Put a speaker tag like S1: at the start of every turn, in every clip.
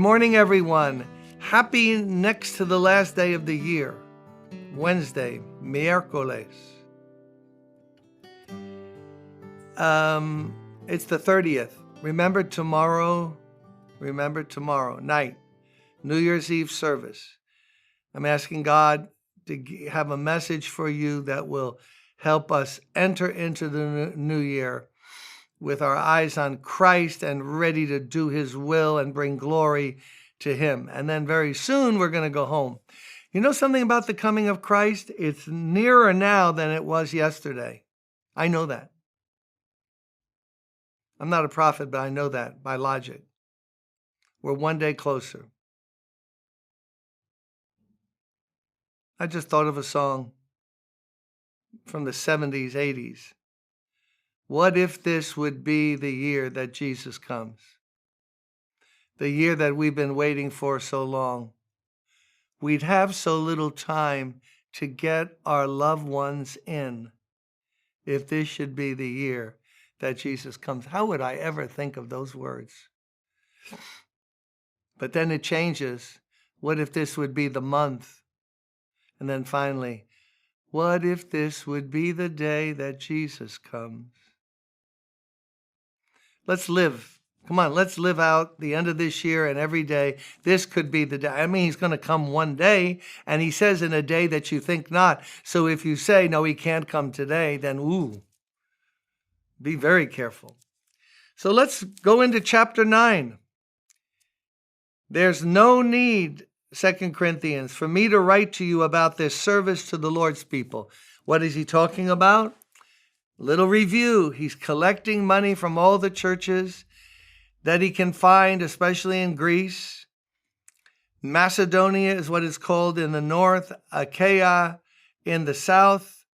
S1: morning, everyone. Happy next to the last day of the year, Wednesday, miércoles. It's the 30th. Remember tomorrow night, New Year's Eve service. I'm asking God to have a message for you that will help us enter into the new year with our eyes on Christ and ready to do his will and bring glory to him. And then very soon we're going to go home. You know something about the coming of Christ? It's nearer now than it was yesterday. I know that. I'm not a prophet, but I know that by logic. We're one day closer. I just thought of a song from the 70s, 80s. What if this would be the year that Jesus comes? The year that we've been waiting for so long. We'd have so little time to get our loved ones in if this should be the year that Jesus comes. How would I ever think of those words? But then it changes. What if this would be the month? And then finally, what if this would be the day that Jesus comes? Let's live. Come on, let's live out the end of this year and every day. This could be the day. I mean, he's going to come one day, and he says in a day that you think not. So if you say, no, he can't come today, then be very careful. So let's go into chapter 9. There's no need, 2 Corinthians, for me to write to you about this service to the Lord's people. What is he talking about? Little review. He's collecting money from all the churches that he can find, especially in Greece. Macedonia is what it's called in the north, Achaia in the south.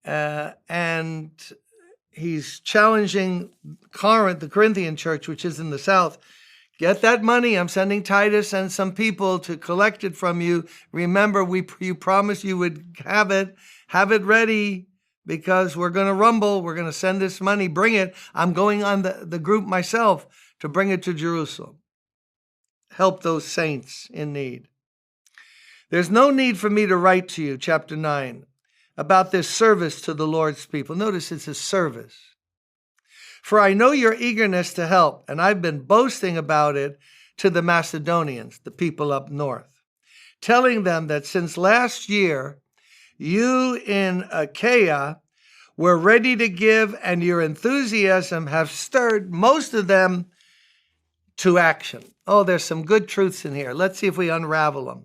S1: And he's challenging Corinth, the Corinthian church, which is in the south. Get that money. I'm sending Titus and some people to collect it from you. Remember, you promised you would have it ready. Because we're going to rumble, we're going to send this money, bring it. I'm going on the group myself to bring it to Jerusalem. Help those saints in need. There's no need for me to write to you, chapter 9, about this service to the Lord's people. Notice it's a service. For I know your eagerness to help, and I've been boasting about it to the Macedonians, the people up north, telling them that since last year, you in Achaia were ready to give, and your enthusiasm have stirred most of them to action. Oh, there's some good truths in here. Let's see if we unravel them.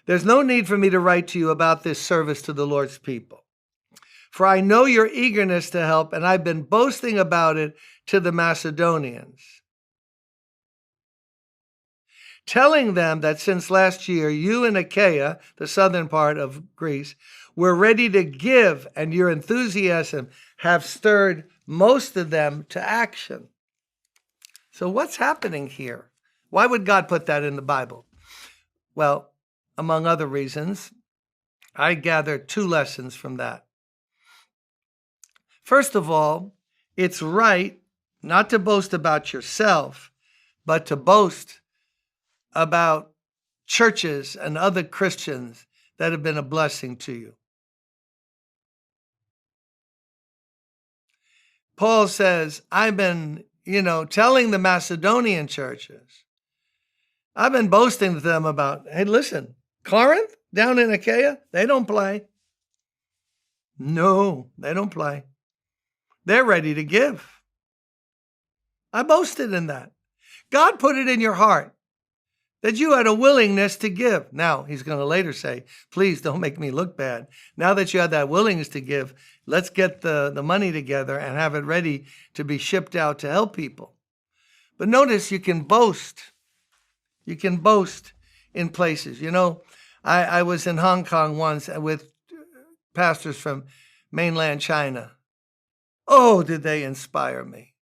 S1: There's no need for me to write to you about this service to the Lord's people. For I know your eagerness to help, and I've been boasting about it to the Macedonians, telling them that since last year, you in Achaia, the southern part of Greece, were ready to give, and your enthusiasm have stirred most of them to action. So what's happening here? Why would God put that in the Bible? Well, among other reasons, I gather two lessons from that. First of all, it's right not to boast about yourself, but to boast about churches and other Christians that have been a blessing to you. Paul says, I've been, telling the Macedonian churches, I've been boasting to them about, hey, listen, Corinth down in Achaia, they don't play. No, they don't play. They're ready to give. I boasted in that. God put it in your heart that you had a willingness to give. Now, he's going to later say, please don't make me look bad. Now that you have that willingness to give, let's get the money together and have it ready to be shipped out to help people. But notice you can boast. You can boast in places. I was in Hong Kong once with pastors from mainland China. Oh, did they inspire me.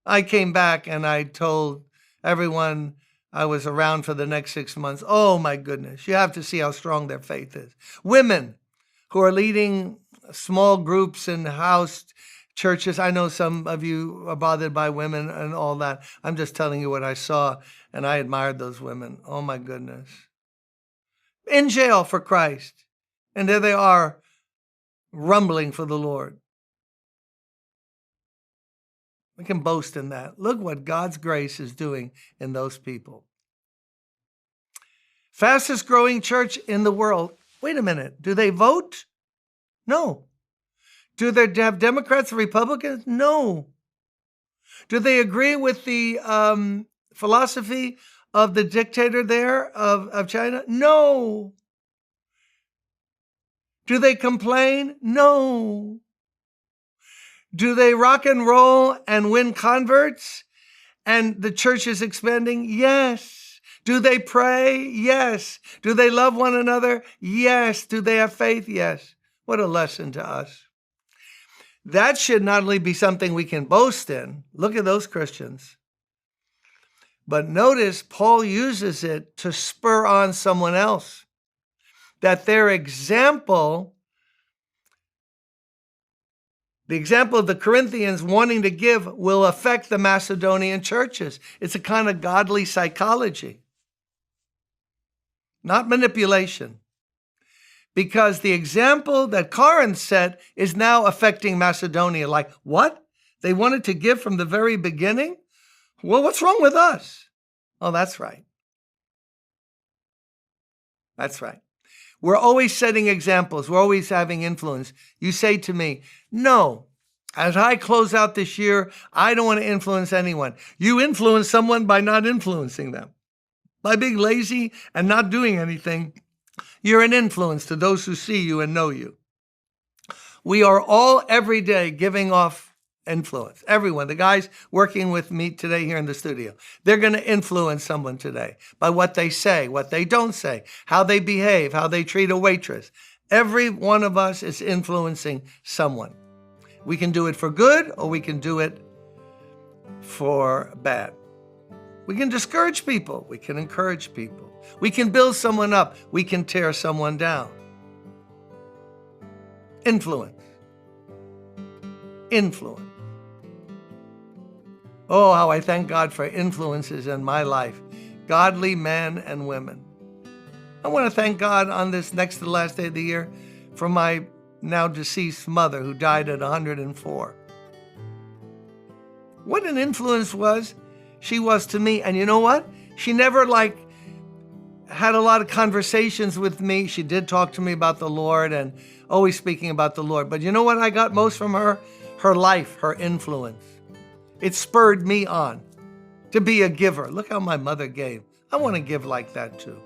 S1: I came back and I told everyone I was around for the next 6 months, oh my goodness, you have to see how strong their faith is. Women who are leading small groups in the house churches. I know some of you are bothered by women and all that. I'm just telling you what I saw, and I admired those women. Oh my goodness. In jail for Christ. And there they are, rumbling for the Lord. We can boast in that. Look what God's grace is doing in those people. Fastest growing church in the world. Wait a minute. Do they vote? No. Do they have Democrats and Republicans? No. Do they agree with the philosophy of the dictator there of China? No. Do they complain? No. Do they rock and roll and win converts and the church is expanding? Yes. Do they pray? Yes. Do they love one another? Yes. Do they have faith? Yes. What a lesson to us. That should not only be something we can boast in. Look at those Christians. But notice Paul uses it to spur on someone else. That their example, the example of the Corinthians wanting to give, will affect the Macedonian churches. It's a kind of godly psychology, not manipulation. Because the example that Corinth set is now affecting Macedonia. Like, what? They wanted to give from the very beginning? Well, what's wrong with us? Oh, that's right. That's right. We're always setting examples. We're always having influence. You say to me, no, as I close out this year, I don't want to influence anyone. You influence someone by not influencing them. By being lazy and not doing anything, you're an influence to those who see you and know you. We are all every day giving off influence. Everyone, the guys working with me today here in the studio, they're going to influence someone today by what they say, what they don't say, how they behave, how they treat a waitress. Every one of us is influencing someone. We can do it for good or we can do it for bad. We can discourage people. We can encourage people. We can build someone up. We can tear someone down. Influence. Influence. Oh, how I thank God for influences in my life. Godly men and women. I want to thank God on this next to the last day of the year for my now deceased mother who died at 104. What an influence she was to me. And you know what? She never had a lot of conversations with me. She did talk to me about the Lord and always speaking about the Lord. But you know what I got most from her? Her life, her influence. It spurred me on to be a giver. Look how my mother gave. I want to give like that too.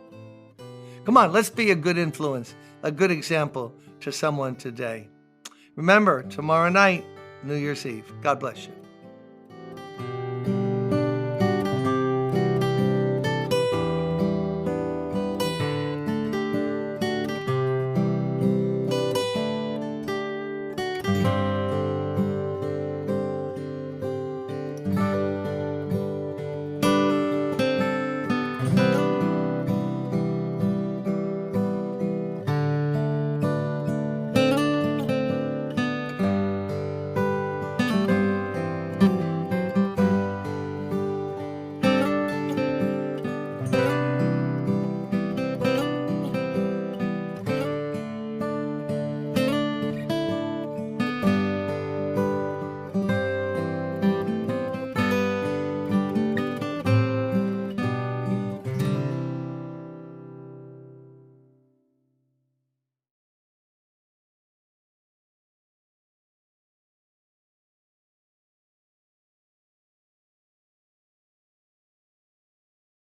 S1: Come on, let's be a good influence, a good example to someone today. Remember, tomorrow night, New Year's Eve. God bless you.